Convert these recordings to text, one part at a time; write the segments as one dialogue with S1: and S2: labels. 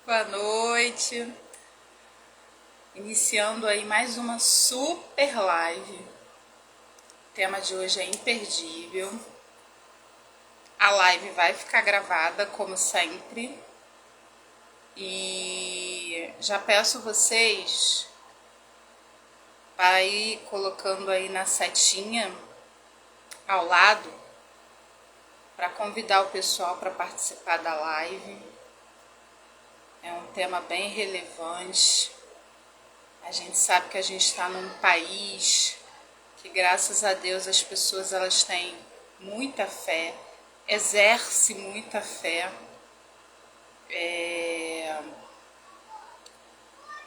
S1: Boa noite. Iniciando aí mais uma super live. O tema de hoje é imperdível. A live vai ficar gravada, como sempre. E já peço vocês para ir colocando aí na setinha ao lado para convidar o pessoal para participar da live. É um tema bem relevante. A gente sabe que a gente está num país que, graças a Deus, as pessoas elas têm muita fé, exercem muita fé.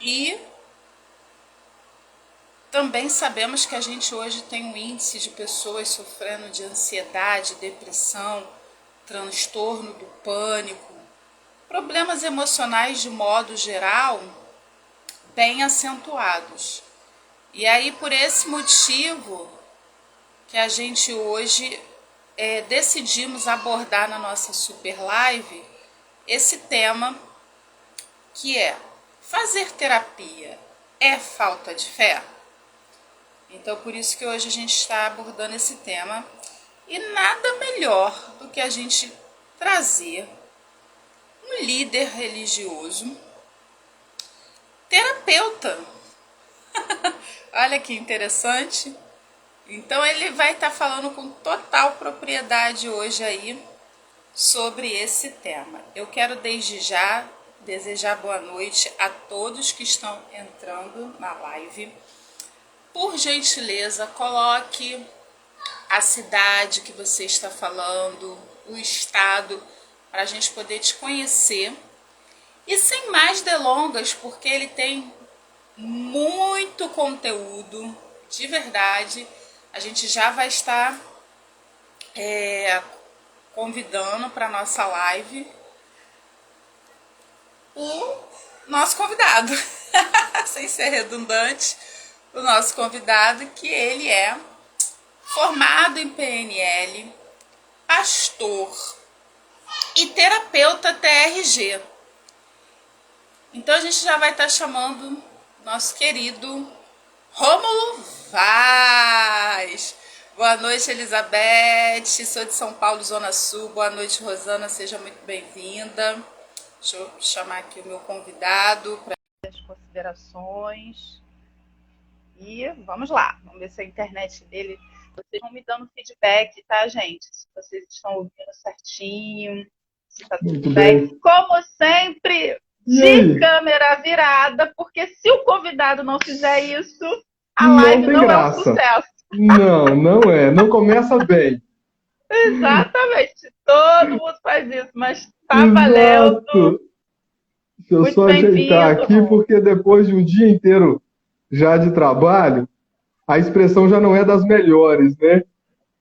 S1: E também sabemos que a gente hoje tem um índice de pessoas sofrendo de ansiedade, depressão, transtorno do pânico, problemas emocionais de modo geral bem acentuados. E aí, por esse motivo que a gente hoje decidimos abordar na nossa super live esse tema, que é: fazer terapia é falta de fé? Então, por isso que hoje a gente está abordando esse tema. E nada melhor do que a gente trazer um líder religioso, terapeuta. Olha que interessante. Então ele vai estar falando com total propriedade hoje aí sobre esse tema. Eu quero desde já desejar boa noite a todos que estão entrando na live. Por gentileza, coloque a cidade que você está falando, o estado, para a gente poder te conhecer. E sem mais delongas, porque ele tem muito conteúdo, de verdade. A gente já vai estar convidando para nossa live o nosso convidado, sem ser redundante, o nosso convidado, que ele é formado em PNL, pastor e terapeuta TRG. Então a gente já vai estar chamando nosso querido Rômulo Vaz. Boa noite, Elizabeth. Sou de São Paulo, Zona Sul. Boa noite, Rosana. Seja muito bem-vinda. Deixa eu chamar aqui o meu convidado para as considerações. E vamos lá. Vamos ver se a internet dele... Vocês vão me dando feedback, tá, gente? Se vocês estão ouvindo certinho, se tá tudo bem. Como sempre, de câmera virada, porque se o convidado não fizer isso, a live não é um sucesso.
S2: Não é. Não começa bem.
S1: Exatamente. Todo mundo faz isso, mas tá valendo.
S2: Deixa eu só ajeitar aqui, porque depois de um dia inteiro já de trabalho, a expressão já não é das melhores, né?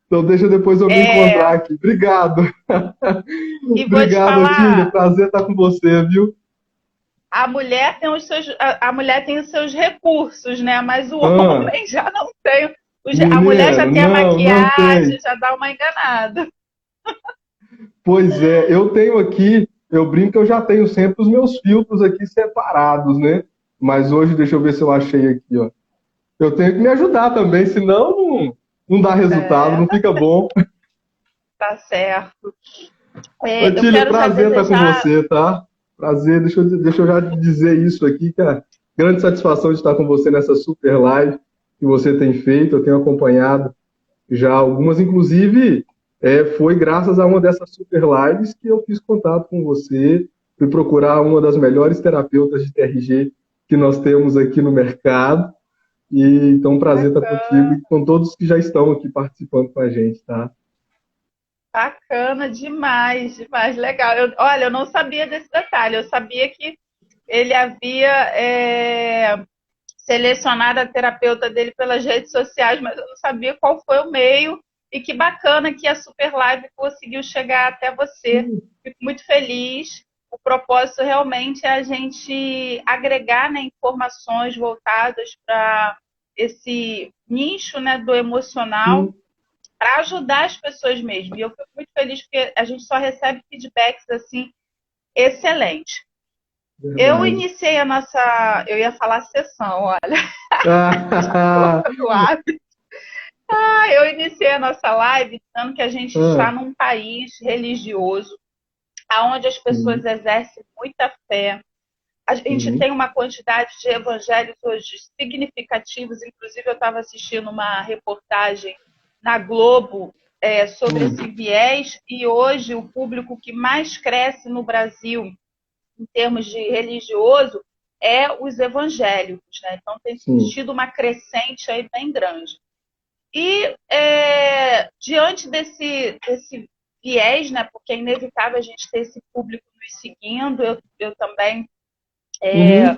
S2: Então deixa depois eu me encontrar aqui. Obrigado.
S1: E
S2: Obrigado, Tília. Prazer estar com você, viu?
S1: A mulher tem a mulher tem os seus recursos, né? Mas o homem já não tem. A mulher já tem a maquiagem, já dá uma enganada.
S2: Pois é, eu tenho aqui, eu brinco que eu já tenho sempre os meus filtros aqui separados, né? Mas hoje, deixa eu ver se eu achei aqui, ó. Eu tenho que me ajudar também, senão não dá resultado, não fica bom.
S1: Tá certo.
S2: Ô, Tília, prazer estar com você, tá? Prazer, deixa eu já dizer isso aqui, que é grande satisfação de estar com você nessa super live que você tem feito, eu tenho acompanhado já algumas, inclusive foi graças a uma dessas super lives que eu fiz contato com você, fui procurar uma das melhores terapeutas de TRG que nós temos aqui no mercado, e então um prazer estar contigo e com todos que já estão aqui participando com a gente, tá?
S1: Bacana demais, demais, legal. Olha, eu não sabia desse detalhe, eu sabia que ele havia selecionado a terapeuta dele pelas redes sociais, mas eu não sabia qual foi o meio. E que bacana que a Super Live conseguiu chegar até você. Fico muito feliz. O propósito realmente é a gente agregar, né, informações voltadas para esse nicho, né, do emocional, para ajudar as pessoas mesmo. E eu fico muito feliz porque a gente só recebe feedbacks assim excelentes. Eu
S2: verdade.
S1: iniciei a nossa... Eu ia falar sessão, olha.
S2: Ah,
S1: O hábito. Eu iniciei a nossa live dizendo que a gente está
S2: ah,
S1: num país religioso, onde as pessoas
S2: sim,
S1: exercem muita fé. A gente
S2: sim,
S1: tem uma quantidade de evangelhos hoje significativos. Inclusive, eu estava assistindo uma reportagem na Globo sobre esse viés, e hoje o público que mais cresce no Brasil em termos de religioso é os evangélicos, né? Então tem
S2: sim.
S1: tido uma crescente aí bem grande. E diante desse viés, né? Porque é inevitável a gente ter esse público nos seguindo. Eu também
S2: Uhum,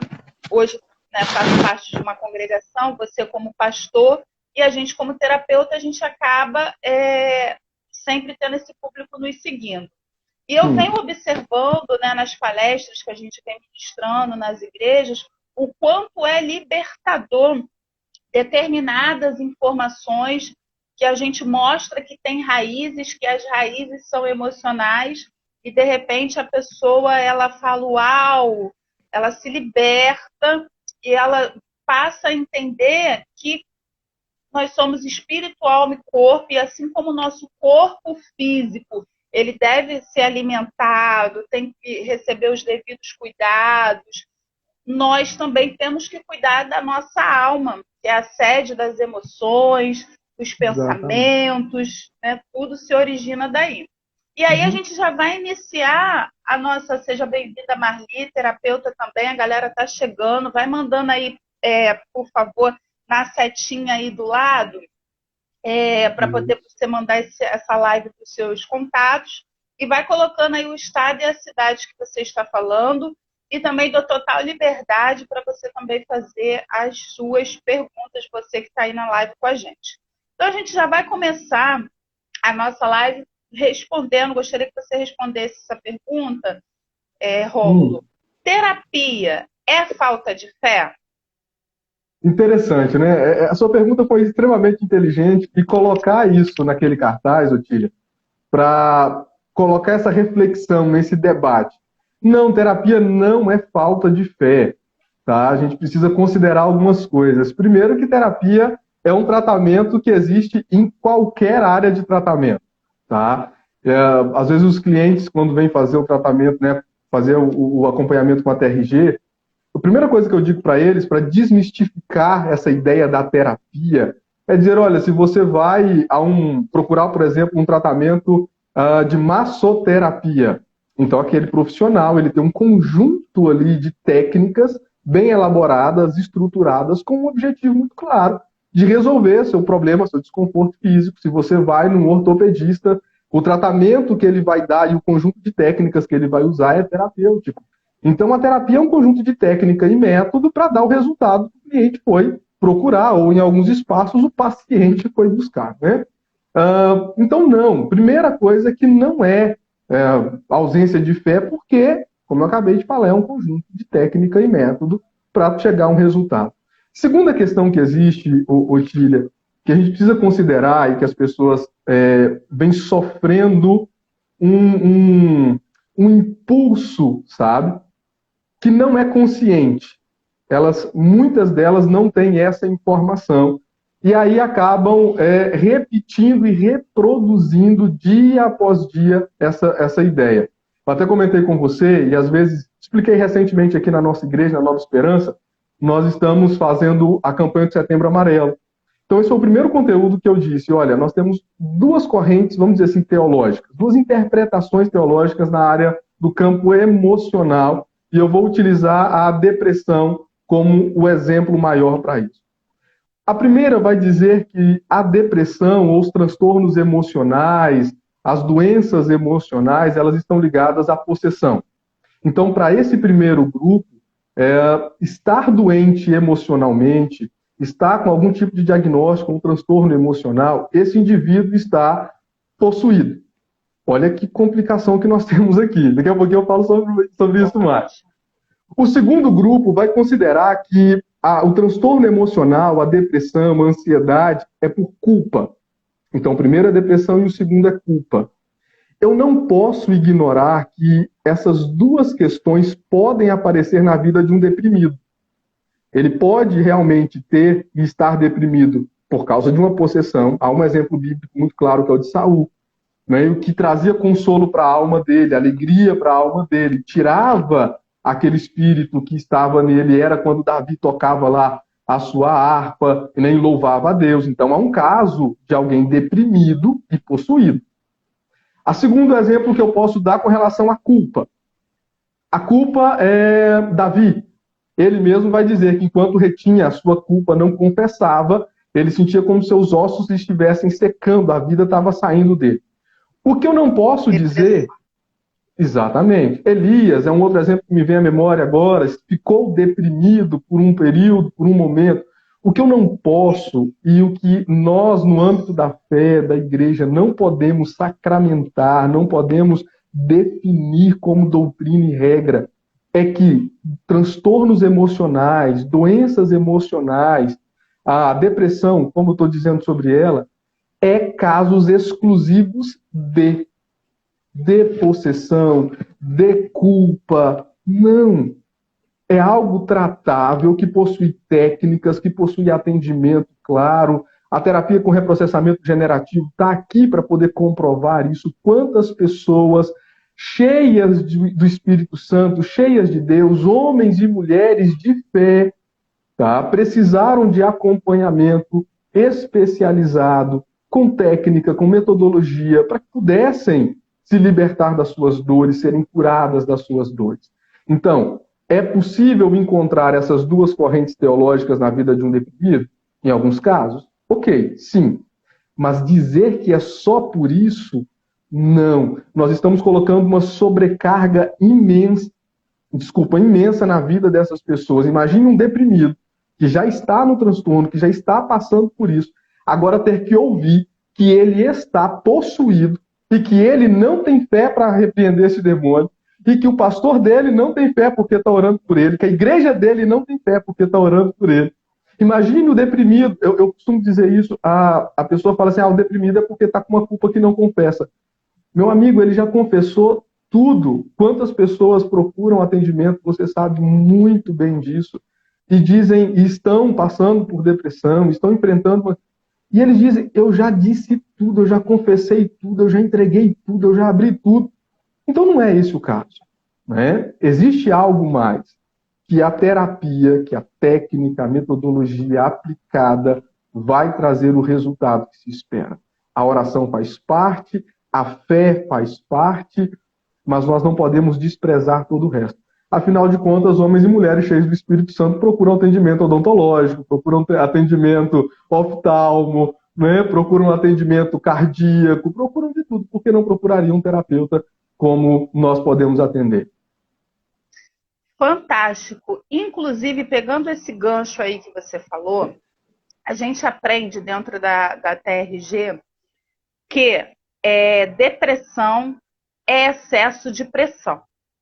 S1: hoje, né, faço parte de uma congregação, você como pastor, e a gente como terapeuta, a gente acaba sempre tendo esse público nos seguindo. E eu venho
S2: sim,
S1: observando, né, nas palestras que a gente vem ministrando nas igrejas, o quanto é libertador determinadas informações que a gente mostra que tem raízes, que as raízes são emocionais, e de repente a pessoa ela fala uau, ela se liberta e ela passa a entender que nós somos espírito, alma e corpo, e assim como o nosso corpo físico, ele deve ser alimentado, tem que receber os devidos cuidados, nós também temos que cuidar da nossa alma, que é a sede das emoções, dos
S2: exatamente.
S1: pensamentos, né? Tudo se origina daí. E aí a
S2: Uhum.
S1: gente já vai iniciar a nossa, seja bem-vinda, Marli, terapeuta também, a galera está chegando, vai mandando aí, por favor, na setinha aí do lado, para poder você mandar essa live para os seus contatos, e vai colocando aí o estado e a cidade que você está falando, e também dou total liberdade para você também fazer as suas perguntas, você que está aí na live com a gente. Então a gente já vai começar a nossa live respondendo, gostaria que você respondesse essa pergunta, Rômulo.
S2: Hum.
S1: Terapia é falta de fé?
S2: Interessante, né? A sua pergunta foi extremamente inteligente e colocar isso naquele cartaz, Otília, para colocar essa reflexão nesse debate. Não, terapia não é falta de fé, tá? A gente precisa considerar algumas coisas. Primeiro, que terapia é um tratamento que existe em qualquer área de tratamento, tá? Às vezes os clientes, quando vêm fazer o tratamento, né, fazer o acompanhamento com a TRG, a primeira coisa que eu digo para eles, para desmistificar essa ideia da terapia, é dizer, olha, se você vai procurar, por exemplo, um tratamento de massoterapia, então aquele profissional, ele tem um conjunto ali de técnicas bem elaboradas, estruturadas, com um objetivo muito claro de resolver seu problema, seu desconforto físico. Se você vai num ortopedista, o tratamento que ele vai dar e o conjunto de técnicas que ele vai usar é terapêutico. Então, a terapia é um conjunto de técnica e método para dar o resultado que o cliente foi procurar, ou em alguns espaços o paciente foi buscar, né? Então, não. Primeira coisa que não ausência de fé, porque, como eu acabei de falar, é um conjunto de técnica e método para chegar a um resultado. Segunda questão que existe, Otília, que a gente precisa considerar e que as pessoas vêm sofrendo um impulso, sabe? Que não é consciente. Muitas delas não têm essa informação e aí acabam repetindo e reproduzindo dia após dia essa ideia. Eu até comentei com você e às vezes expliquei recentemente aqui na nossa igreja, na Nova Esperança, nós estamos fazendo a campanha de Setembro Amarelo. Então esse foi o primeiro conteúdo que eu disse, olha, nós temos duas correntes, vamos dizer assim, teológicas, duas interpretações teológicas na área do campo emocional, e eu vou utilizar a depressão como o exemplo maior para isso. A primeira vai dizer que a depressão ou os transtornos emocionais, as doenças emocionais, elas estão ligadas à possessão. Então, para esse primeiro grupo, estar doente emocionalmente, estar com algum tipo de diagnóstico, um transtorno emocional, esse indivíduo está possuído. Olha que complicação que nós temos aqui. Daqui a pouquinho eu falo sobre isso mais. O segundo grupo vai considerar que o transtorno emocional, a depressão, a ansiedade, é por culpa. Então, o primeiro é depressão e o segundo é culpa. eu não posso ignorar que essas duas questões podem aparecer na vida de um deprimido. Ele pode realmente ter e estar deprimido por causa de uma possessão. Há um exemplo bíblico muito claro que é o de Saul, né? O que trazia consolo para a alma dele, alegria para a alma dele, tirava aquele espírito que estava nele, era quando Davi tocava lá a sua harpa e nem louvava a Deus. Então há um caso de alguém deprimido e possuído. A segundo exemplo que eu posso dar com relação à culpa. A culpa é Davi. Ele mesmo vai dizer que enquanto retinha a sua culpa, não confessava, ele sentia como se seus ossos estivessem secando, a vida estava saindo dele. O que eu não posso dizer... Exatamente. Elias é um outro exemplo que me vem à memória agora, ficou deprimido por um período, por um momento. O que eu não posso, e o que nós, no âmbito da fé, da igreja, não podemos sacramentar, não podemos definir como doutrina e regra, é que transtornos emocionais, doenças emocionais, a depressão, como eu estou dizendo sobre ela, é casos exclusivos de possessão, de culpa. Não. É algo tratável, que possui técnicas, que possui atendimento claro. A terapia com reprocessamento generativo está aqui para poder comprovar isso. Quantas pessoas cheias do Espírito Santo, cheias de Deus, homens e mulheres de fé, tá, precisaram de acompanhamento especializado, com técnica, com metodologia, para que pudessem se libertar das suas dores, serem curadas das suas dores. Então, é possível encontrar essas duas correntes teológicas na vida de um deprimido? Em alguns casos? Ok, sim. Mas dizer que é só por isso, não. Nós estamos colocando uma sobrecarga imensa na vida dessas pessoas. Imagine um deprimido que já está no transtorno, que já está passando por isso, agora ter que ouvir que ele está possuído e que ele não tem fé para repreender esse demônio, e que o pastor dele não tem fé porque está orando por ele, que a igreja dele não tem fé porque está orando por ele. Imagine o deprimido, eu costumo dizer isso, a pessoa fala assim, o deprimido é porque está com uma culpa que não confessa. Meu amigo, ele já confessou tudo. Quantas pessoas procuram atendimento, você sabe muito bem disso, e dizem, e estão passando por depressão, estão enfrentando... E eles dizem, eu já disse tudo, eu já confessei tudo, eu já entreguei tudo, eu já abri tudo. Então não é esse o caso, né? Existe algo mais, que a terapia, que a técnica, a metodologia aplicada vai trazer o resultado que se espera. A oração faz parte, a fé faz parte, mas nós não podemos desprezar todo o resto. Afinal de contas, homens e mulheres cheios do Espírito Santo procuram atendimento odontológico, procuram atendimento oftalmo, né? Procuram atendimento cardíaco, procuram de tudo. Por que não procurariam um terapeuta como nós podemos atender?
S1: Fantástico. Inclusive, pegando esse gancho aí que você falou, a gente aprende dentro da TRG que depressão é excesso de pressão.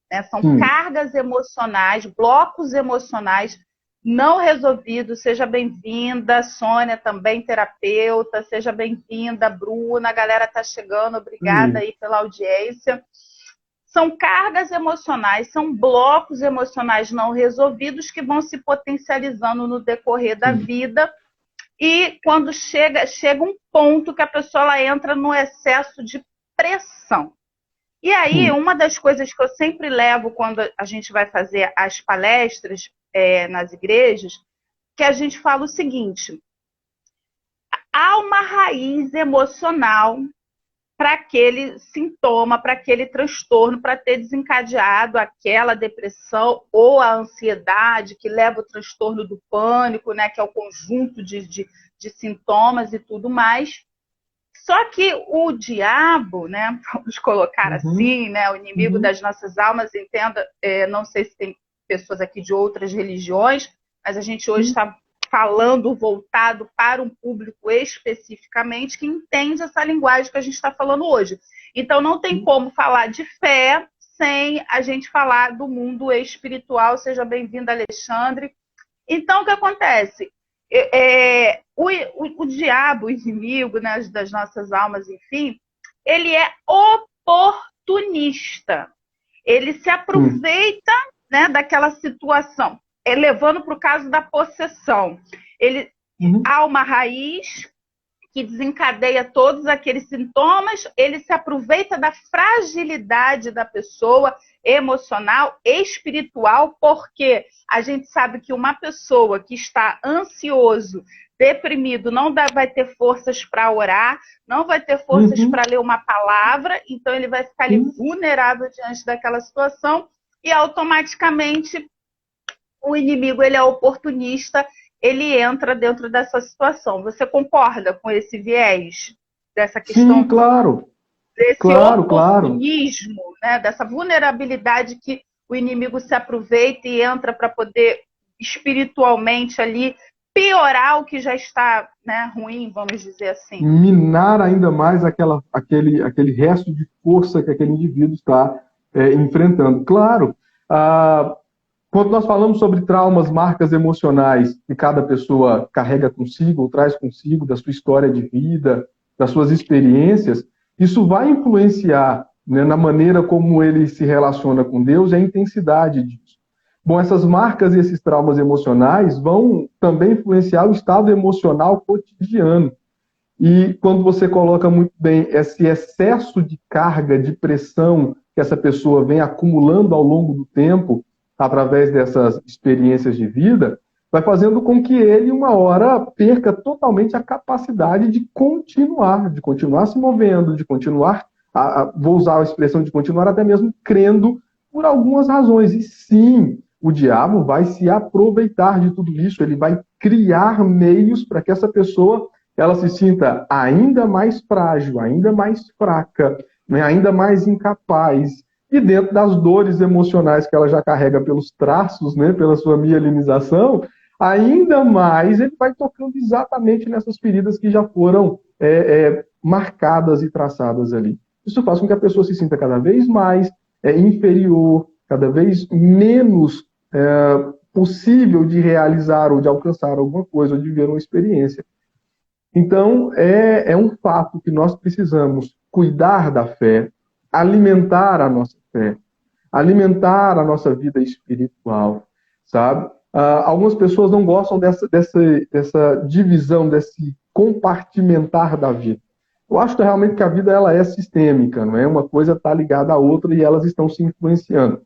S1: Né? São cargas emocionais, blocos emocionais não resolvidos. Seja bem-vinda, Sônia, também terapeuta. Seja bem-vinda, Bruna. A galera está chegando, obrigada aí pela audiência. São cargas emocionais, são blocos emocionais não resolvidos que vão se potencializando no decorrer da vida. E quando chega um ponto que a pessoa ela entra no excesso de pressão. E aí, uma das coisas que eu sempre levo quando a gente vai fazer as palestras nas igrejas, que a gente fala o seguinte: há uma raiz emocional para aquele sintoma, para aquele transtorno, para ter desencadeado aquela depressão ou a ansiedade que leva o transtorno do pânico, né, que é o conjunto de sintomas e tudo mais. Só que o diabo, né, vamos colocar assim, né, o inimigo das nossas almas, entenda, não sei se tem pessoas aqui de outras religiões, mas a gente hoje está falando voltado para um público especificamente que entende essa linguagem que a gente está falando hoje. Então não tem como falar de fé sem a gente falar do mundo espiritual. Seja bem-vindo, Alexandre. Então o que acontece? O diabo, o inimigo, né, das nossas almas, enfim, ele é oportunista. Ele se aproveita, né, daquela situação, levando para o caso da possessão. Há uma raiz que desencadeia todos aqueles sintomas, ele se aproveita da fragilidade da pessoa emocional, espiritual, porque a gente sabe que uma pessoa que está ansioso, deprimido, não vai ter forças para orar, não vai ter forças para ler uma palavra, então ele vai ficar ali vulnerável diante daquela situação e automaticamente o inimigo, ele é oportunista, ele entra dentro dessa situação. Você concorda com esse viés dessa questão?
S2: Sim, claro.
S1: Desse oportunismo,
S2: claro.
S1: né? Dessa vulnerabilidade que o inimigo se aproveita e entra para poder espiritualmente ali piorar o que já está, né, ruim, vamos dizer assim.
S2: Minar ainda mais aquele resto de força que aquele indivíduo está enfrentando. Claro, quando nós falamos sobre traumas, marcas emocionais que cada pessoa carrega consigo ou traz consigo da sua história de vida, das suas experiências, isso vai influenciar, né, na maneira como ele se relaciona com Deus e a intensidade disso. Bom, essas marcas e esses traumas emocionais vão também influenciar o estado emocional cotidiano. E quando você coloca muito bem esse excesso de carga, de pressão que essa pessoa vem acumulando ao longo do tempo, através dessas experiências de vida, vai fazendo com que ele, uma hora, perca totalmente a capacidade de continuar se movendo, de continuar, vou usar a expressão de continuar até mesmo crendo por algumas razões. E sim, o diabo vai se aproveitar de tudo isso, ele vai criar meios para que essa pessoa ela se sinta ainda mais frágil, ainda mais fraca, né, ainda mais incapaz. E dentro das dores emocionais que ela já carrega pelos traços, né, pela sua mielinização, ainda mais ele vai tocando exatamente nessas feridas que já foram marcadas e traçadas ali. Isso faz com que a pessoa se sinta cada vez mais inferior, cada vez menos possível de realizar ou de alcançar alguma coisa, ou de viver uma experiência. Então, é um fato que nós precisamos cuidar da fé, alimentar a nossa fé, alimentar a nossa vida espiritual, sabe? Algumas pessoas não gostam dessa divisão, desse compartimentar da vida. Eu acho que realmente que a vida ela é sistêmica, não é? Uma coisa está ligada à outra e elas estão se influenciando.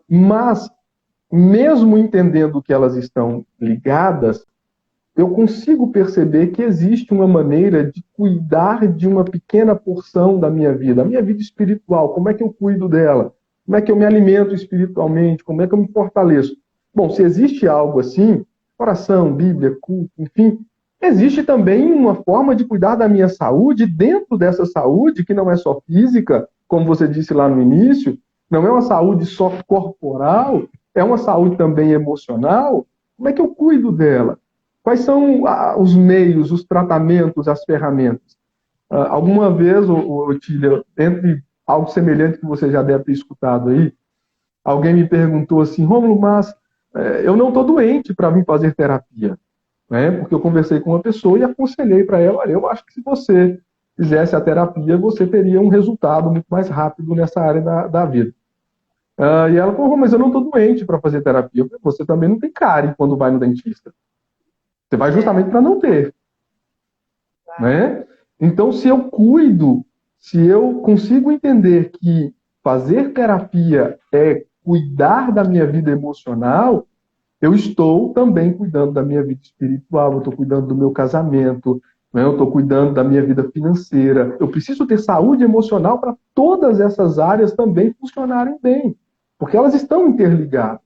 S2: Mas, mesmo entendendo que elas estão ligadas, eu consigo perceber que existe uma maneira de cuidar de uma pequena porção da minha vida, a minha vida espiritual. Como é que eu cuido dela? Como é que eu me alimento espiritualmente? Como é que eu me fortaleço? Bom, se existe algo assim, oração, Bíblia, culto, enfim, existe também uma forma de cuidar da minha saúde dentro dessa saúde, que não é só física, como você disse lá no início, não é uma saúde só corporal, é uma saúde também emocional. Como é que eu cuido dela? Quais são os meios, os tratamentos, as ferramentas? Alguma vez, Otília, entre algo semelhante que você já deve ter escutado aí, alguém me perguntou assim, Rômulo, mas eu não estou doente para vir fazer terapia, né? Porque eu conversei com uma pessoa e aconselhei para ela, olha, eu acho que se você fizesse a terapia, você teria um resultado muito mais rápido nessa área da vida. E ela falou, mas eu não estou doente para fazer terapia. Eu falei, você também não tem cárie quando vai no dentista. Você vai justamente para não ter. Né? Então, se eu cuido, se eu consigo entender que fazer terapia é cuidar da minha vida emocional, eu estou também cuidando da minha vida espiritual, eu estou cuidando do meu casamento, né? Eu estou cuidando da minha vida financeira. Eu preciso ter saúde emocional para todas essas áreas também funcionarem bem, porque elas estão interligadas.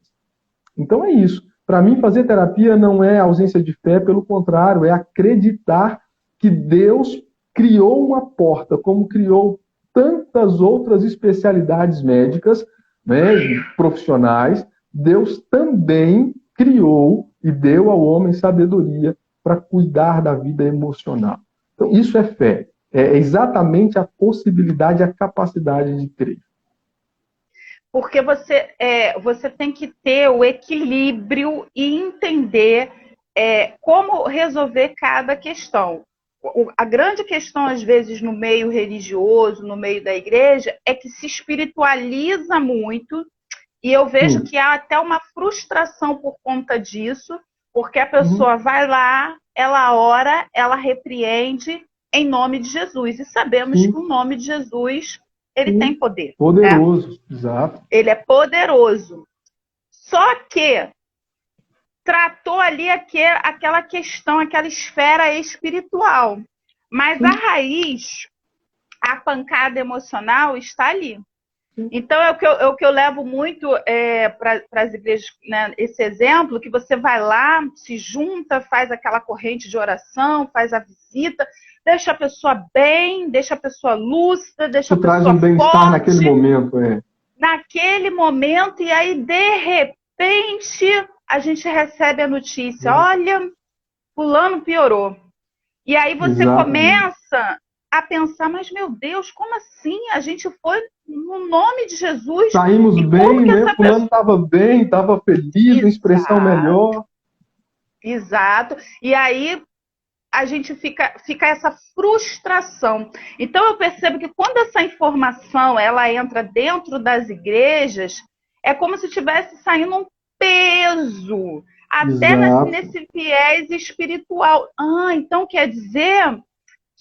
S2: Então é isso. Para mim, fazer terapia não é ausência de fé, pelo contrário, é acreditar que Deus criou uma porta, como criou tantas outras especialidades médicas, né, profissionais. Deus também criou e deu ao homem sabedoria para cuidar da vida emocional. Então, isso é fé. É exatamente a possibilidade, a capacidade de crer.
S1: Porque você tem que ter o equilíbrio e entender como resolver cada questão.
S3: A grande questão, às vezes, no meio religioso, no meio da igreja, é que se espiritualiza muito, e eu vejo que há até uma frustração por conta disso, porque a pessoa vai lá, ela ora, ela repreende em nome de Jesus. E sabemos que o nome de Jesus, ele tem poder.
S2: Poderoso, exato.
S3: Ele é poderoso. Só que tratou ali aquela questão, aquela esfera espiritual. Mas a raiz, a pancada emocional está ali. Então, é o que eu levo muito para as igrejas, né, esse exemplo, que você vai lá, se junta, faz aquela corrente de oração, faz a visita, deixa a pessoa bem, deixa a pessoa lúcida, deixa a pessoa
S2: traz um bem-estar
S3: forte,
S2: naquele momento.
S3: Naquele momento, e aí, de repente, a gente recebe a notícia, olha, fulano piorou. E aí você começa a pensar, mas meu Deus, como assim? A gente foi no nome de Jesus.
S2: Saímos bem, né? Fulano estava bem, estava feliz, uma expressão melhor.
S3: Exato. E aí a gente fica essa frustração. Então eu percebo que quando essa informação ela entra dentro das igrejas, é como se estivesse saindo um peso, até nesse viés espiritual. Então quer dizer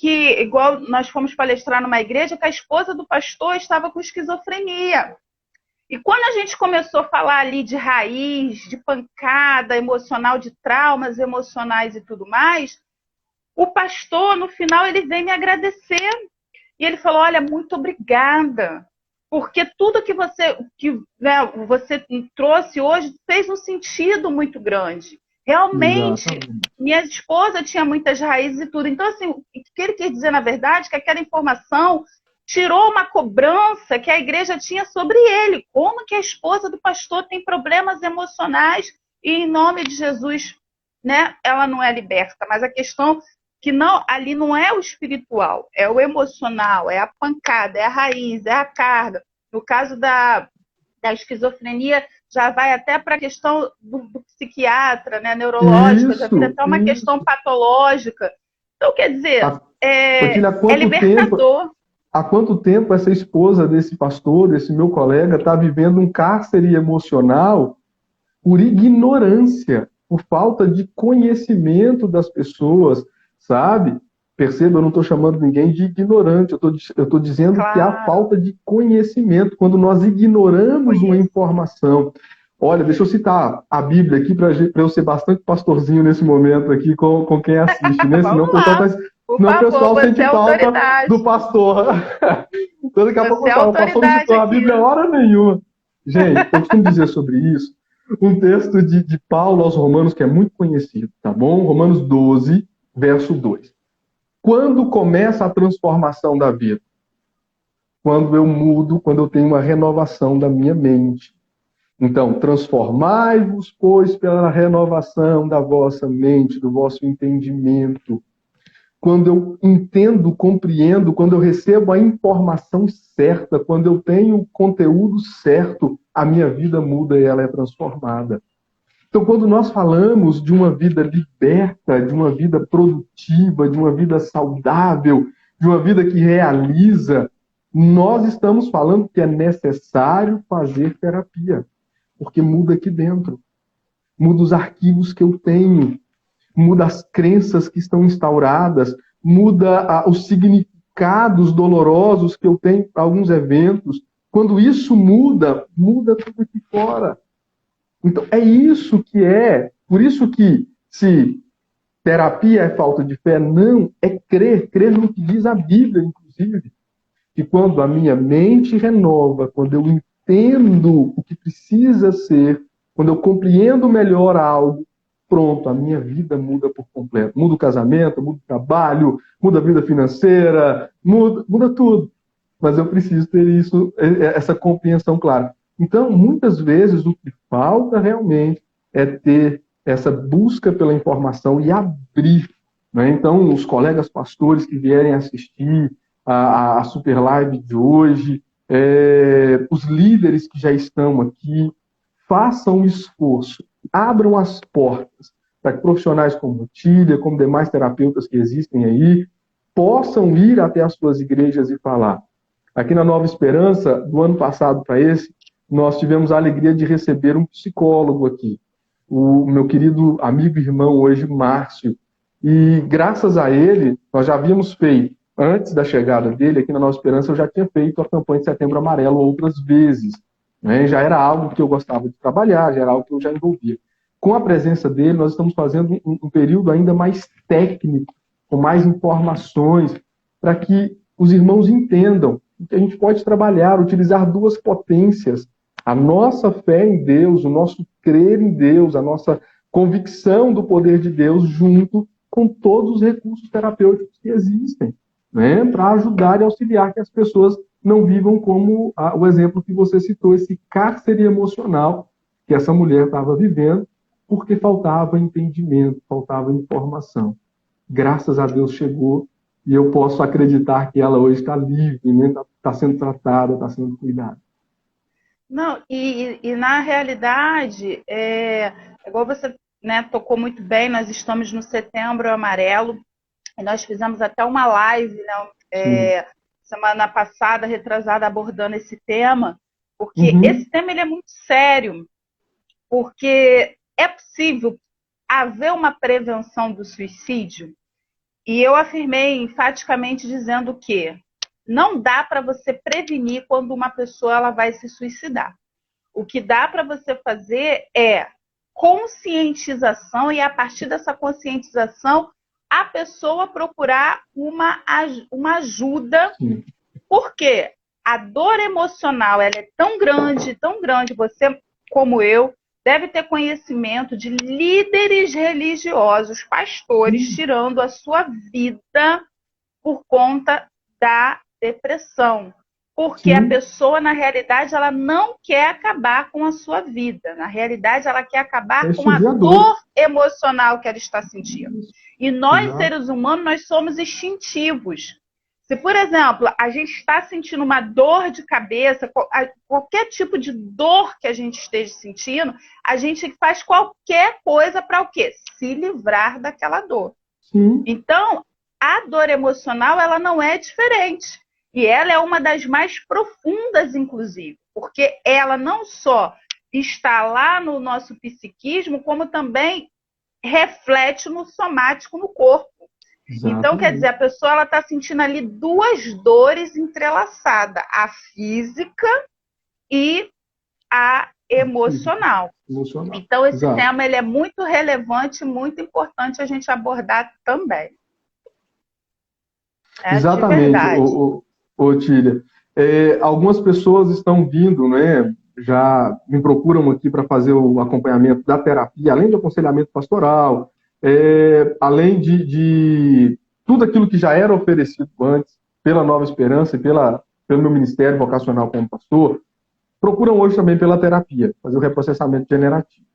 S3: que, igual nós fomos palestrar numa igreja, que a esposa do pastor estava com esquizofrenia. E quando a gente começou a falar ali de raiz, de pancada emocional, de traumas emocionais e tudo mais, o pastor, no final, ele veio me agradecer. E ele falou, olha, muito obrigada, porque tudo que você trouxe hoje fez um sentido muito grande. Realmente, minha esposa tinha muitas raízes e tudo. Então, assim, o que ele quer dizer, na verdade, é que aquela informação tirou uma cobrança que a igreja tinha sobre ele. Como que a esposa do pastor tem problemas emocionais e, em nome de Jesus, né, ela não é liberta. Mas a questão que ali não é o espiritual, é o emocional, é a pancada, é a raiz, é a carga. No caso da esquizofrenia, já vai até para a questão do psiquiatra, né, neurológica, já vira até uma questão patológica. Então, quer dizer, é libertador.
S2: Há quanto tempo essa esposa desse pastor, desse meu colega, está vivendo um cárcere emocional por ignorância, por falta de conhecimento das pessoas, sabe? Perceba, eu não estou chamando ninguém de ignorante, eu estou dizendo que há falta de conhecimento, quando nós ignoramos uma informação. Olha, deixa eu citar a Bíblia aqui para eu ser bastante pastorzinho nesse momento aqui com quem assiste, né? Senão o pessoal sente falta do pastor. Então daqui a pouco o pastor não citou a Bíblia hora nenhuma. Gente, eu costumo dizer sobre isso um texto de Paulo aos Romanos que é muito conhecido, tá bom? Romanos 12, verso 2. Quando começa a transformação da vida? Quando eu mudo, quando eu tenho uma renovação da minha mente. Então, transformai-vos, pois, pela renovação da vossa mente, do vosso entendimento. Quando eu entendo, compreendo, quando eu recebo a informação certa, quando eu tenho o conteúdo certo, a minha vida muda e ela é transformada. Então, quando nós falamos de uma vida liberta, de uma vida produtiva, de uma vida saudável, de uma vida que realiza, nós estamos falando que é necessário fazer terapia, porque muda aqui dentro, muda os arquivos que eu tenho, muda as crenças que estão instauradas, muda os significados dolorosos que eu tenho para alguns eventos. Quando isso muda, muda tudo aqui fora. Então, é isso que por isso que se terapia é falta de fé, não, é crer no que diz a Bíblia, inclusive, que quando a minha mente renova, quando eu entendo o que precisa ser, quando eu compreendo melhor algo, pronto, a minha vida muda por completo. Muda o casamento, muda o trabalho, muda a vida financeira, muda tudo. Mas eu preciso ter essa compreensão clara. Então, muitas vezes, o que falta realmente é ter essa busca pela informação e abrir. Né? Então, os colegas pastores que vierem assistir a Super Live de hoje, os líderes que já estão aqui, façam um esforço, abram as portas para que profissionais como Otília, como demais terapeutas que existem aí, possam ir até as suas igrejas e falar. Aqui na Nova Esperança, do ano passado para esse, nós tivemos a alegria de receber um psicólogo aqui, o meu querido amigo e irmão hoje, Márcio. E graças a ele, nós já havíamos feito, antes da chegada dele, aqui na Nova Esperança, eu já tinha feito a campanha de Setembro Amarelo outras vezes. Né? Já era algo que eu gostava de trabalhar, já era algo que eu já envolvia. Com a presença dele, nós estamos fazendo um período ainda mais técnico, com mais informações, para que os irmãos entendam que a gente pode trabalhar, utilizar duas potências, a nossa fé em Deus, o nosso crer em Deus, a nossa convicção do poder de Deus, junto com todos os recursos terapêuticos que existem, né, para ajudar e auxiliar que as pessoas não vivam como o exemplo que você citou, esse cárcere emocional que essa mulher estava vivendo, porque faltava entendimento, faltava informação. Graças a Deus chegou, e eu posso acreditar que ela hoje está livre, né? Está sendo tratada, está sendo cuidada.
S3: Não, e na realidade, igual você, né, tocou muito bem, nós estamos no Setembro Amarelo, e nós fizemos até uma live, né, semana passada, retrasada, abordando esse tema, porque esse tema ele é muito sério, porque é possível haver uma prevenção do suicídio, e eu afirmei enfaticamente dizendo que não dá para você prevenir quando uma pessoa ela vai se suicidar. O que dá para você fazer é conscientização, e a partir dessa conscientização, a pessoa procurar uma ajuda, porque a dor emocional ela é tão grande, você, como eu, deve ter conhecimento de líderes religiosos, pastores, tirando a sua vida por conta da depressão. Porque a pessoa, na realidade, ela não quer acabar com a sua vida. Na realidade, ela quer acabar com a dor emocional que ela está sentindo. E nós, seres humanos, nós somos instintivos. Se, por exemplo, a gente está sentindo uma dor de cabeça, qualquer tipo de dor que a gente esteja sentindo, a gente faz qualquer coisa para o quê? Se livrar daquela dor. Então, a dor emocional, ela não é diferente. E ela é uma das mais profundas, inclusive, porque ela não só está lá no nosso psiquismo, como também reflete no somático, no corpo. Exatamente. Então, quer dizer, a pessoa ela está sentindo ali duas dores entrelaçadas, a física e a emocional. Então, esse tema ele é muito relevante, muito importante a gente abordar também.
S2: Exatamente, Otília. Algumas pessoas estão vindo, né, já me procuram aqui para fazer o acompanhamento da terapia, além de aconselhamento pastoral, além de tudo aquilo que já era oferecido antes pela Nova Esperança e pelo meu ministério vocacional como pastor, procuram hoje também pela terapia, fazer o reprocessamento generativo.